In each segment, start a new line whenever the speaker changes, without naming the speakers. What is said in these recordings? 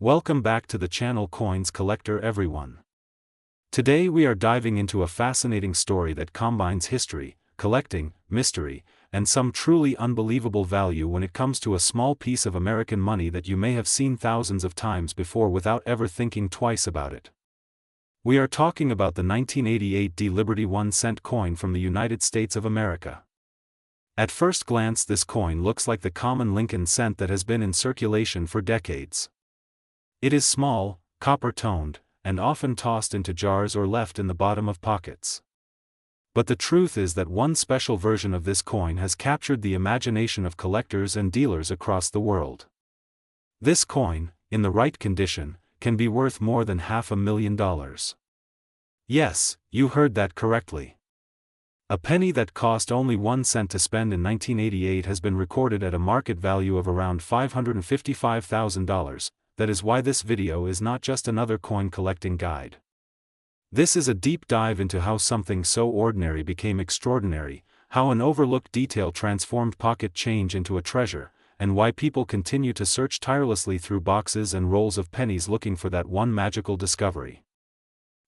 Welcome back to the channel Coins Collector everyone. Today we are diving into a fascinating story that combines history, collecting, mystery, and some truly unbelievable value when it comes to a small piece of American money that you may have seen thousands of times before without ever thinking twice about it. We are talking about the 1988 D-Liberty 1-cent coin from the United States of America. At first glance, this coin looks like the common Lincoln cent that has been in circulation for decades. It is small, copper-toned, and often tossed into jars or left in the bottom of pockets. But the truth is that one special version of this coin has captured the imagination of collectors and dealers across the world. This coin, in the right condition, can be worth more than $500,000. Yes, you heard that correctly. A penny that cost only 1 cent to spend in 1988 has been recorded at a market value of around $555,000. That is why this video is not just another coin collecting guide. This is a deep dive into how something so ordinary became extraordinary, how an overlooked detail transformed pocket change into a treasure, and why people continue to search tirelessly through boxes and rolls of pennies looking for that one magical discovery.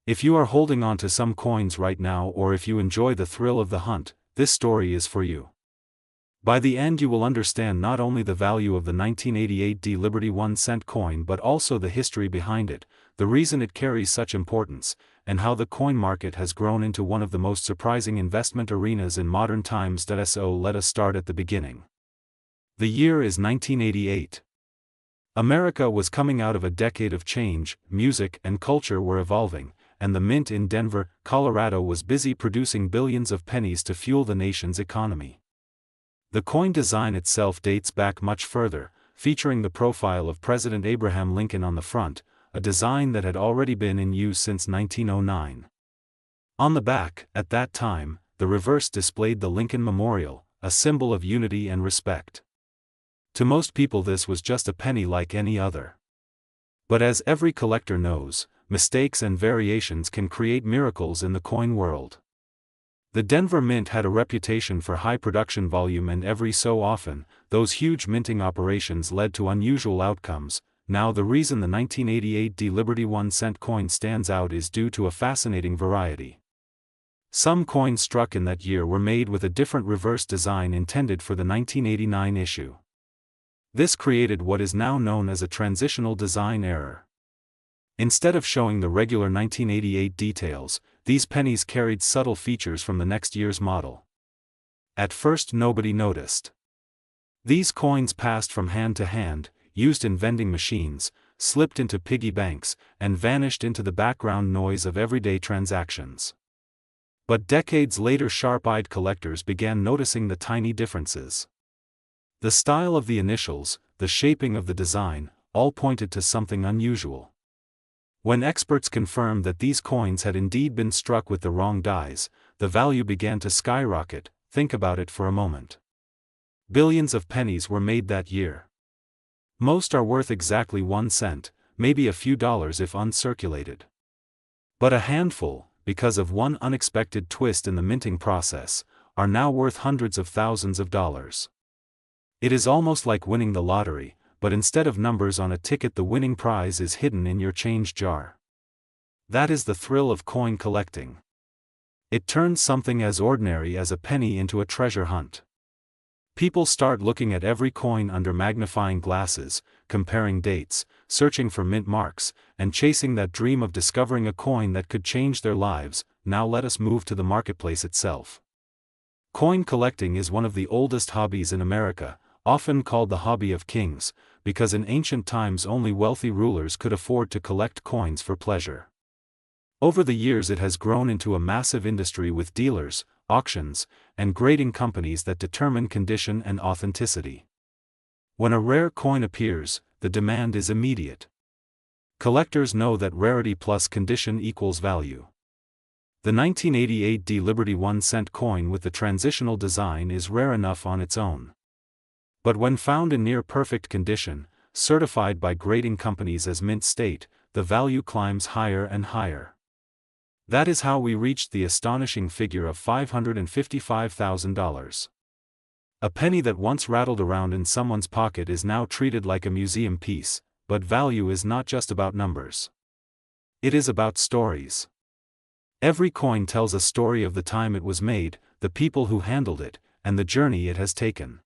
If you are holding on to some coins right now, or if you enjoy the thrill of the hunt, this story is for you. By the end you will understand not only the value of the 1988 D-Liberty 1-cent coin but also the history behind it, the reason it carries such importance, and how the coin market has grown into one of the most surprising investment arenas in modern times. So let us start at the beginning. The year is 1988. America was coming out of a decade of change, music and culture were evolving, and the mint in Denver, Colorado was busy producing billions of pennies to fuel the nation's economy. The coin design itself dates back much further, featuring the profile of President Abraham Lincoln on the front, a design that had already been in use since 1909. On the back, at that time, the reverse displayed the Lincoln Memorial, a symbol of unity and respect. To most people this was just a penny like any other. But as every collector knows, mistakes and variations can create miracles in the coin world. The Denver Mint had a reputation for high production volume, and every so often, those huge minting operations led to unusual outcomes. Now the reason the 1988 D-Liberty 1-cent coin stands out is due to a fascinating variety. Some coins struck in that year were made with a different reverse design intended for the 1989 issue. This created what is now known as a transitional design error. Instead of showing the regular 1988 details, these pennies carried subtle features from the next year's model. At first nobody noticed. These coins passed from hand to hand, used in vending machines, slipped into piggy banks, and vanished into the background noise of everyday transactions. But decades later sharp-eyed collectors began noticing the tiny differences. The style of the initials, the shaping of the design, all pointed to something unusual. When experts confirmed that these coins had indeed been struck with the wrong dies, the value began to skyrocket. Think about it for a moment. Billions of pennies were made that year. Most are worth exactly 1 cent, maybe a few dollars if uncirculated. But a handful, because of one unexpected twist in the minting process, are now worth hundreds of thousands of dollars. It is almost like winning the lottery, but instead of numbers on a ticket, the winning prize is hidden in your change jar. That is the thrill of coin collecting. It turns something as ordinary as a penny into a treasure hunt. People start looking at every coin under magnifying glasses, comparing dates, searching for mint marks, and chasing that dream of discovering a coin that could change their lives. Now let us move to the marketplace itself. Coin collecting is one of the oldest hobbies in America, often called the hobby of kings, because in ancient times only wealthy rulers could afford to collect coins for pleasure. Over the years it has grown into a massive industry with dealers, auctions, and grading companies that determine condition and authenticity. When a rare coin appears, the demand is immediate. Collectors know that rarity plus condition equals value. The 1988 D-Liberty 1-cent coin with the transitional design is rare enough on its own. But when found in near-perfect condition, certified by grading companies as mint state, the value climbs higher and higher. That is how we reached the astonishing figure of $555,000. A penny that once rattled around in someone's pocket is now treated like a museum piece. but value is not just about numbers. It is about stories. Every coin tells a story of the time it was made, the people who handled it, and the journey it has taken.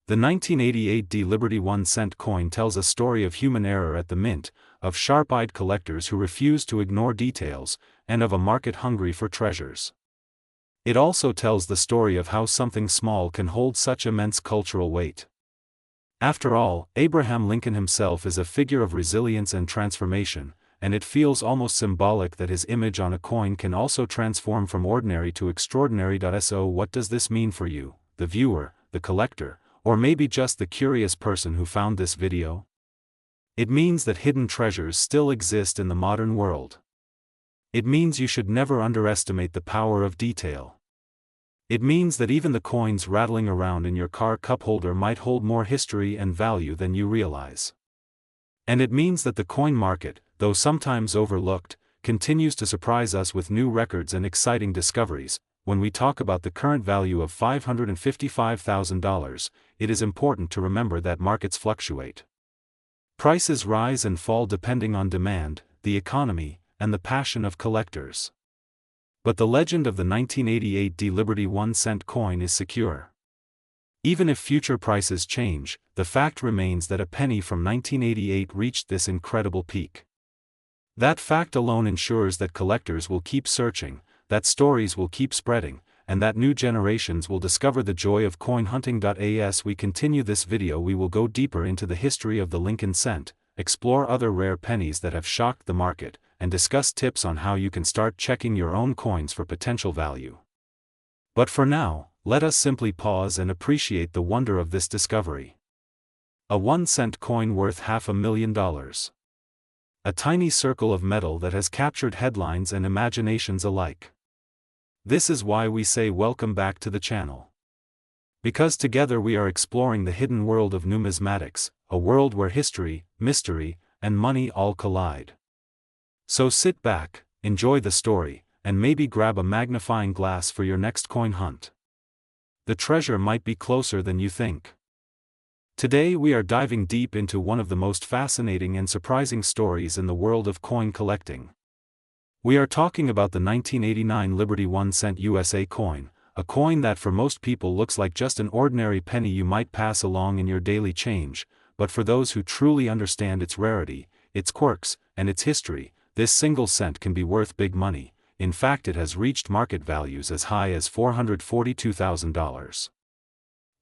The 1988 Liberty 1-cent coin tells a story of human error at the mint, of sharp-eyed collectors who refuse to ignore details, and of a market hungry for treasures. It also tells the story of how something small can hold such immense cultural weight. After all, Abraham Lincoln himself is a figure of resilience and transformation, and it feels almost symbolic that his image on a coin can also transform from ordinary to extraordinary. So what does this mean for you, the viewer, the collector, or maybe just the curious person who found this video? It means that hidden treasures still exist in the modern world. It means you should never underestimate the power of detail. It means that even the coins rattling around in your car cup holder might hold more history and value than you realize. And it means that the coin market, though sometimes overlooked, continues to surprise us with new records and exciting discoveries. When we talk about the current value of $555,000, it is important to remember that markets fluctuate. Prices rise and fall depending on demand, the economy, and the passion of collectors. But the legend of the 1988 Liberty 1-cent coin is secure. Even if future prices change, the fact remains that a penny from 1988 reached this incredible peak. That fact alone ensures that collectors will keep searching, that stories will keep spreading, and that new generations will discover the joy of coin hunting. As we continue this video, we will go deeper into the history of the Lincoln cent, explore other rare pennies that have shocked the market, and discuss tips on how you can start checking your own coins for potential value. But for now, let us simply pause and appreciate the wonder of this discovery. A 1-cent coin worth $500,000. A tiny circle of metal that has captured headlines and imaginations alike. This is why we say welcome back to the channel. Because together we are exploring the hidden world of numismatics, a world where history, mystery, and money all collide. So sit back, enjoy the story, and maybe grab a magnifying glass for your next coin hunt. The treasure might be closer than you think. Today we are diving deep into one of the most fascinating and surprising stories in the world of coin collecting. We are talking about the 1989 Liberty 1-cent USA coin, a coin that for most people looks like just an ordinary penny you might pass along in your daily change, but for those who truly understand its rarity, its quirks, and its history, this single cent can be worth big money. In fact, it has reached market values as high as $442,000.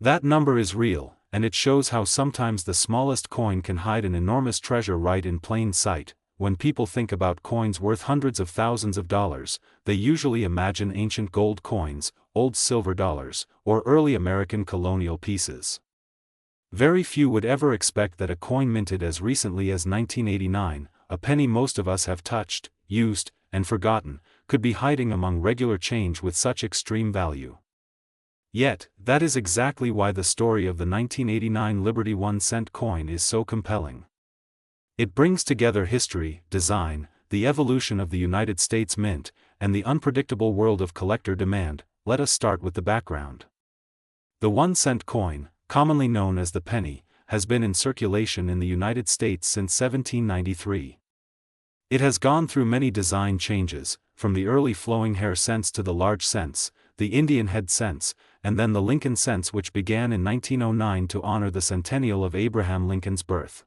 That number is real, and it shows how sometimes the smallest coin can hide an enormous treasure right in plain sight. When people think about coins worth hundreds of thousands of dollars, they usually imagine ancient gold coins, old silver dollars, or early American colonial pieces. Very few would ever expect that a coin minted as recently as 1989, a penny most of us have touched, used, and forgotten, could be hiding among regular change with such extreme value. Yet, that is exactly why the story of the 1989 Liberty 1-cent coin is so compelling. It brings together history, design, the evolution of the United States Mint, and the unpredictable world of collector demand. Let us start with the background. The 1-cent coin, commonly known as the penny, has been in circulation in the United States since 1793. It has gone through many design changes, from the early flowing hair cents to the large cents, the Indian head cents, and then the Lincoln cents, which began in 1909 to honor the centennial of Abraham Lincoln's birth.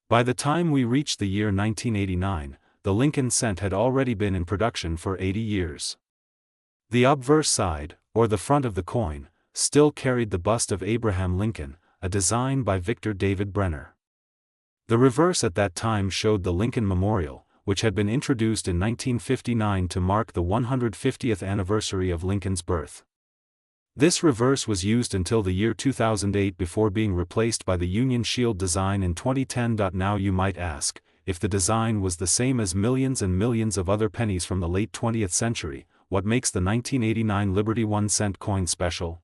By the time we reached the year 1989, the Lincoln cent had already been in production for 80 years. The obverse side, or the front of the coin, still carried the bust of Abraham Lincoln, a design by Victor David Brenner. The reverse at that time showed the Lincoln Memorial, which had been introduced in 1959 to mark the 150th anniversary of Lincoln's birth. This reverse was used until the year 2008 before being replaced by the Union Shield design in 2010. Now you might ask, if the design was the same as millions and millions of other pennies from the late 20th century, what makes the 1989 Liberty 1-cent coin special?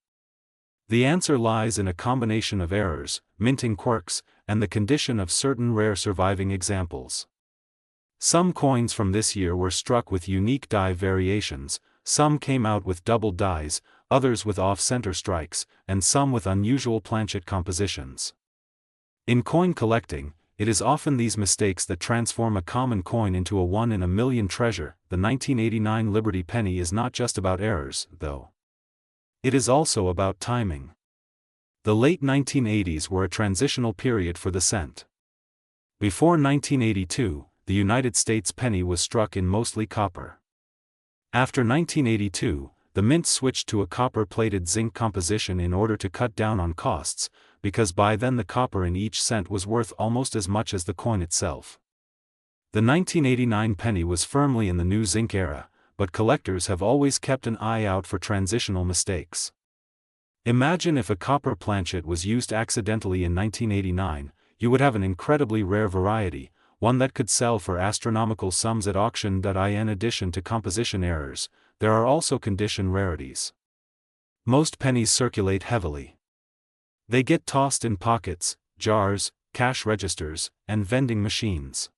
The answer lies in a combination of errors, minting quirks, and the condition of certain rare surviving examples. Some coins from this year were struck with unique die variations, some came out with doubled dies, others with off-center strikes, and some with unusual planchet compositions. In coin collecting, it is often these mistakes that transform a common coin into a one-in-a-million treasure. The 1989 Liberty penny is not just about errors, though. It is also about timing. The late 1980s were a transitional period for the cent. Before 1982, the United States penny was struck in mostly copper. After 1982, the mint switched to a copper-plated zinc composition in order to cut down on costs, because by then the copper in each cent was worth almost as much as the coin itself. The 1989 penny was firmly in the new zinc era, but collectors have always kept an eye out for transitional mistakes. Imagine if a copper planchet was used accidentally in 1989, you would have an incredibly rare variety, one that could sell for astronomical sums at auction. In addition to composition errors, there are also condition rarities. Most pennies circulate heavily. They get tossed in pockets, jars, cash registers, and vending machines.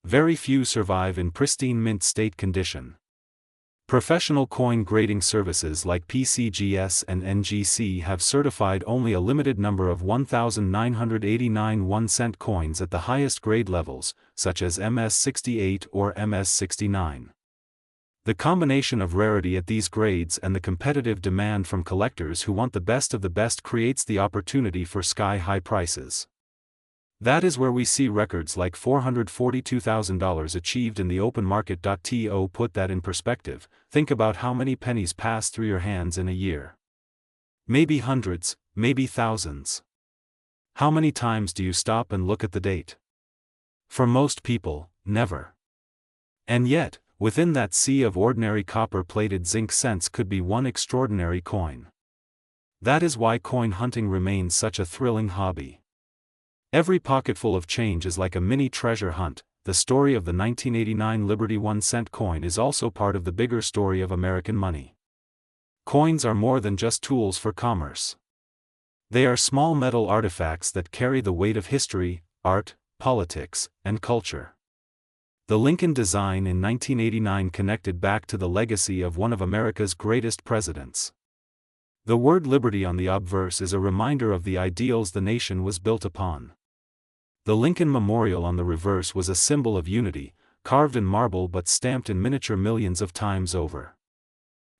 Very few survive in pristine mint state condition. Professional coin grading services like PCGS and NGC have certified only a limited number of 1,989 1-cent coins at the highest grade levels, such as MS68 or MS69. The combination of rarity at these grades and the competitive demand from collectors who want the best of the best creates the opportunity for sky-high prices. That is where we see records like $442,000 achieved in the open market. To put that in perspective, think about how many pennies pass through your hands in a year. Maybe hundreds, maybe thousands. How many times do you stop and look at the date? For most people, never. And yet, within that sea of ordinary copper-plated zinc cents could be one extraordinary coin. That is why coin hunting remains such a thrilling hobby. Every pocketful of change is like a mini treasure hunt. The story of the 1989 Liberty 1-cent coin is also part of the bigger story of American money. Coins are more than just tools for commerce. They are small metal artifacts that carry the weight of history, art, politics, and culture. The Lincoln design in 1989 connected back to the legacy of one of America's greatest presidents. The word liberty on the obverse is a reminder of the ideals the nation was built upon. The Lincoln Memorial on the reverse was a symbol of unity, carved in marble but stamped in miniature millions of times over.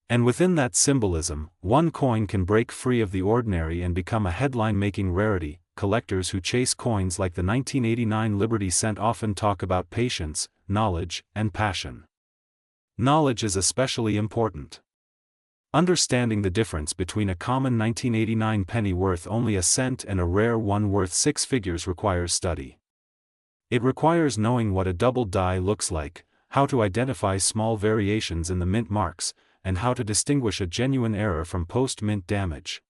And within that symbolism, one coin can break free of the ordinary and become a headline-making rarity. Collectors who chase coins like the 1989 Liberty cent often talk about patience, knowledge, and passion. Knowledge is especially important. Understanding the difference between a common 1989 penny worth only a cent and a rare one worth six figures requires study. It requires knowing what a double die looks like, how to identify small variations in the mint marks, and how to distinguish a genuine error from post-mint damage.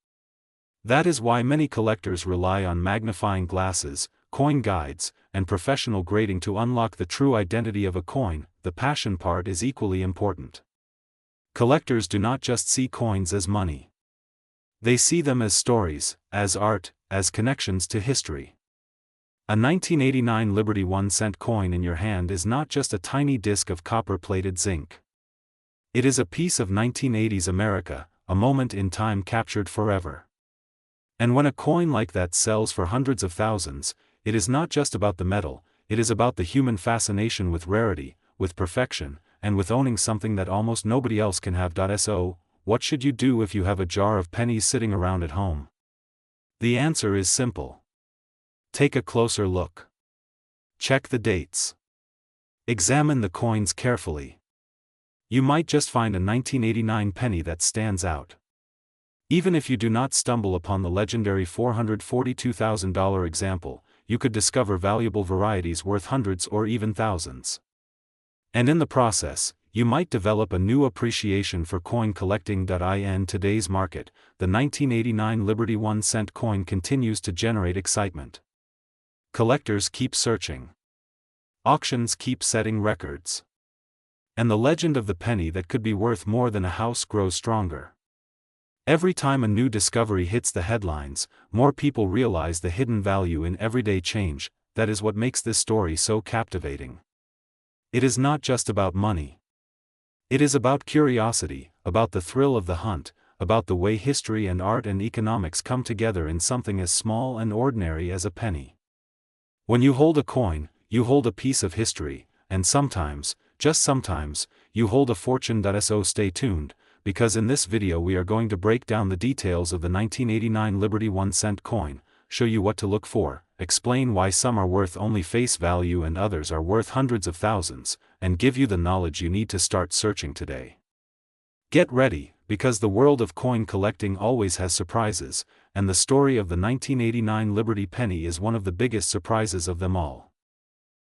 That is why many collectors rely on magnifying glasses, coin guides, and professional grading to unlock the true identity of a coin. The passion part is equally important. Collectors do not just see coins as money. They see them as stories, as art, as connections to history. A 1989 Liberty 1-cent coin in your hand is not just a tiny disc of copper-plated zinc. It is a piece of 1980s America, a moment in time captured forever. And when a coin like that sells for hundreds of thousands, it is not just about the metal, it is about the human fascination with rarity, with perfection, and with owning something that almost nobody else can have. So, what should you do if you have a jar of pennies sitting around at home? The answer is simple. Take a closer look. Check the dates. Examine the coins carefully. You might just find a 1989 penny that stands out. Even if you do not stumble upon the legendary $442,000 example, you could discover valuable varieties worth hundreds or even thousands. And in the process, you might develop a new appreciation for coin collecting. In today's market, the 1989 Liberty 1-cent coin continues to generate excitement. Collectors keep searching. Auctions keep setting records. And the legend of the penny that could be worth more than a house grows stronger. Every time a new discovery hits the headlines, more people realize the hidden value in everyday change. That is what makes this story so captivating. It is not just about money. It is about curiosity, about the thrill of the hunt, about the way history and art and economics come together in something as small and ordinary as a penny. When you hold a coin, you hold a piece of history, and sometimes, just sometimes, you hold a fortune. So stay tuned, because in this video we are going to break down the details of the 1989 Liberty 1-cent coin, show you what to look for, explain why some are worth only face value and others are worth hundreds of thousands, and give you the knowledge you need to start searching today. Get ready, because the world of coin collecting always has surprises, and the story of the 1989 Liberty penny is one of the biggest surprises of them all.